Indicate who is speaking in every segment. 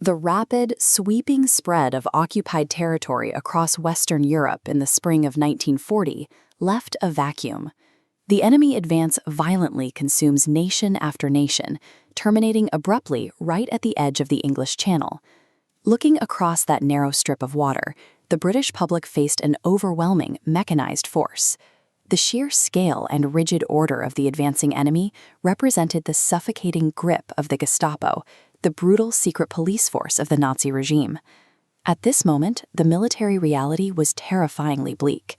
Speaker 1: The rapid, sweeping spread of occupied territory across Western Europe in the spring of 1940 left a vacuum. The enemy advance violently consumes nation after nation, terminating abruptly right at the edge of the English Channel. Looking across that narrow strip of water, the British public faced an overwhelming mechanized force. The sheer scale and rigid order of the advancing enemy represented the suffocating grip of the Gestapo, the brutal secret police force of the Nazi regime. At this moment, the military reality was terrifyingly bleak.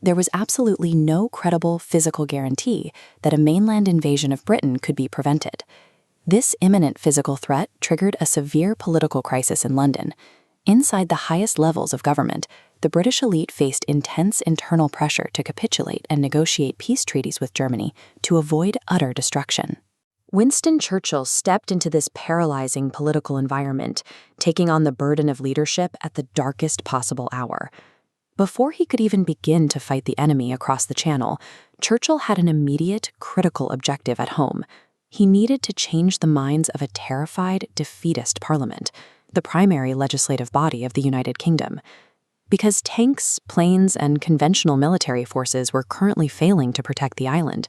Speaker 1: There was absolutely no credible physical guarantee that a mainland invasion of Britain could be prevented. This imminent physical threat triggered a severe political crisis in London. Inside the highest levels of government, the British elite faced intense internal pressure to capitulate and negotiate peace treaties with Germany to avoid utter destruction. Winston Churchill stepped into this paralyzing political environment, taking on the burden of leadership at the darkest possible hour. Before he could even begin to fight the enemy across the Channel, Churchill had an immediate, critical objective at home. He needed to change the minds of a terrified, defeatist parliament, the primary legislative body of the United Kingdom. Because tanks, planes, and conventional military forces were currently failing to protect the island,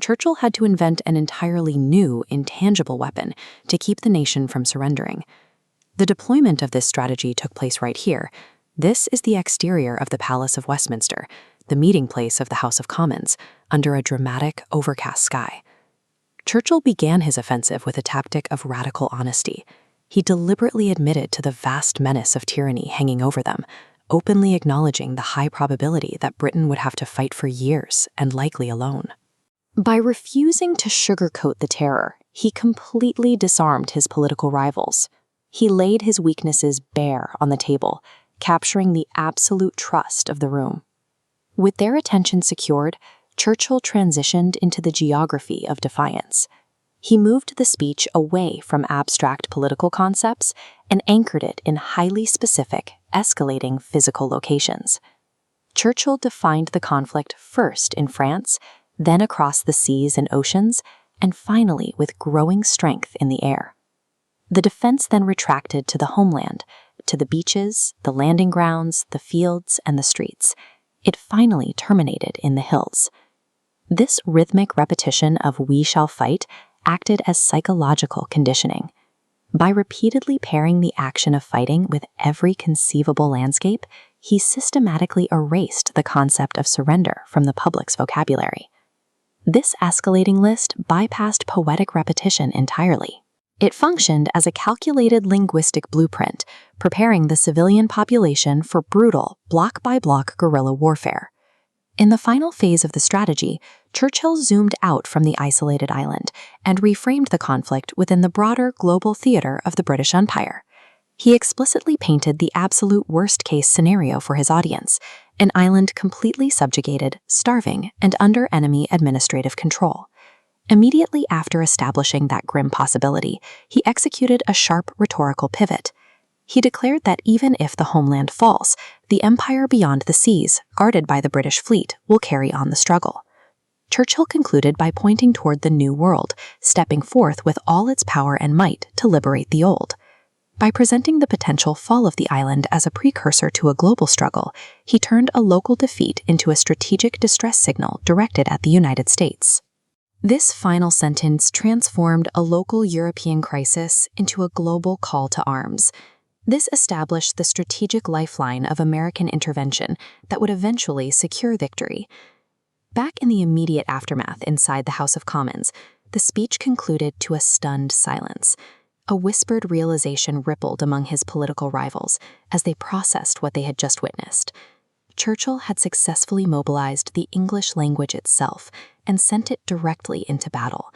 Speaker 1: Churchill had to invent an entirely new, intangible weapon to keep the nation from surrendering. The deployment of this strategy took place right here. This is the exterior of the Palace of Westminster, the meeting place of the House of Commons, under a dramatic, overcast sky. Churchill began his offensive with a tactic of radical honesty. He deliberately admitted to the vast menace of tyranny hanging over them, openly acknowledging the high probability that Britain would have to fight for years, and likely alone. By refusing to sugarcoat the terror, he completely disarmed his political rivals. He laid his weaknesses bare on the table, capturing the absolute trust of the room. With their attention secured, Churchill transitioned into the geography of defiance. He moved the speech away from abstract political concepts and anchored it in highly specific, escalating physical locations. Churchill defined the conflict first in France, then across the seas and oceans, and finally with growing strength in the air. The defense then retracted to the homeland, to the beaches, the landing grounds, the fields, and the streets. It finally terminated in the hills. This rhythmic repetition of "we shall fight" acted as psychological conditioning. By repeatedly pairing the action of fighting with every conceivable landscape, he systematically erased the concept of surrender from the public's vocabulary. This escalating list bypassed poetic repetition entirely. It functioned as a calculated linguistic blueprint, preparing the civilian population for brutal, block-by-block guerrilla warfare. In the final phase of the strategy, Churchill zoomed out from the isolated island and reframed the conflict within the broader global theater of the British Empire. He explicitly painted the absolute worst-case scenario for his audience, an island completely subjugated, starving, and under enemy administrative control. Immediately after establishing that grim possibility, he executed a sharp rhetorical pivot. He declared that even if the homeland falls, the empire beyond the seas, guarded by the British fleet, will carry on the struggle. Churchill concluded by pointing toward the New World, stepping forth with all its power and might to liberate the old. By presenting the potential fall of the island as a precursor to a global struggle, he turned a local defeat into a strategic distress signal directed at the United States. This final sentence transformed a local European crisis into a global call to arms. This established the strategic lifeline of American intervention that would eventually secure victory. Back in the immediate aftermath inside the House of Commons, the speech concluded to a stunned silence. A whispered realization rippled among his political rivals as they processed what they had just witnessed. Churchill had successfully mobilized the English language itself and sent it directly into battle.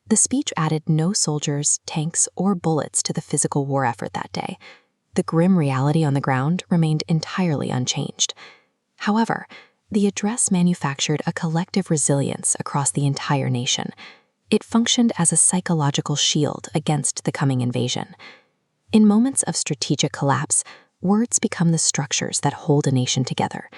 Speaker 1: The speech added no soldiers, tanks, or bullets to the physical war effort that day. The grim reality on the ground remained entirely unchanged. However, the address manufactured a collective resilience across the entire nation. It functioned as a psychological shield against the coming invasion. In moments of strategic collapse, words become the structures that hold a nation together.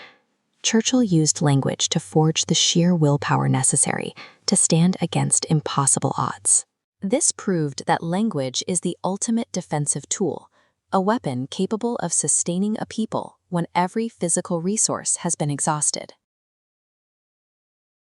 Speaker 1: Churchill used language to forge the sheer willpower necessary to stand against impossible odds. This proved that language is the ultimate defensive tool, a weapon capable of sustaining a people when every physical resource has been exhausted.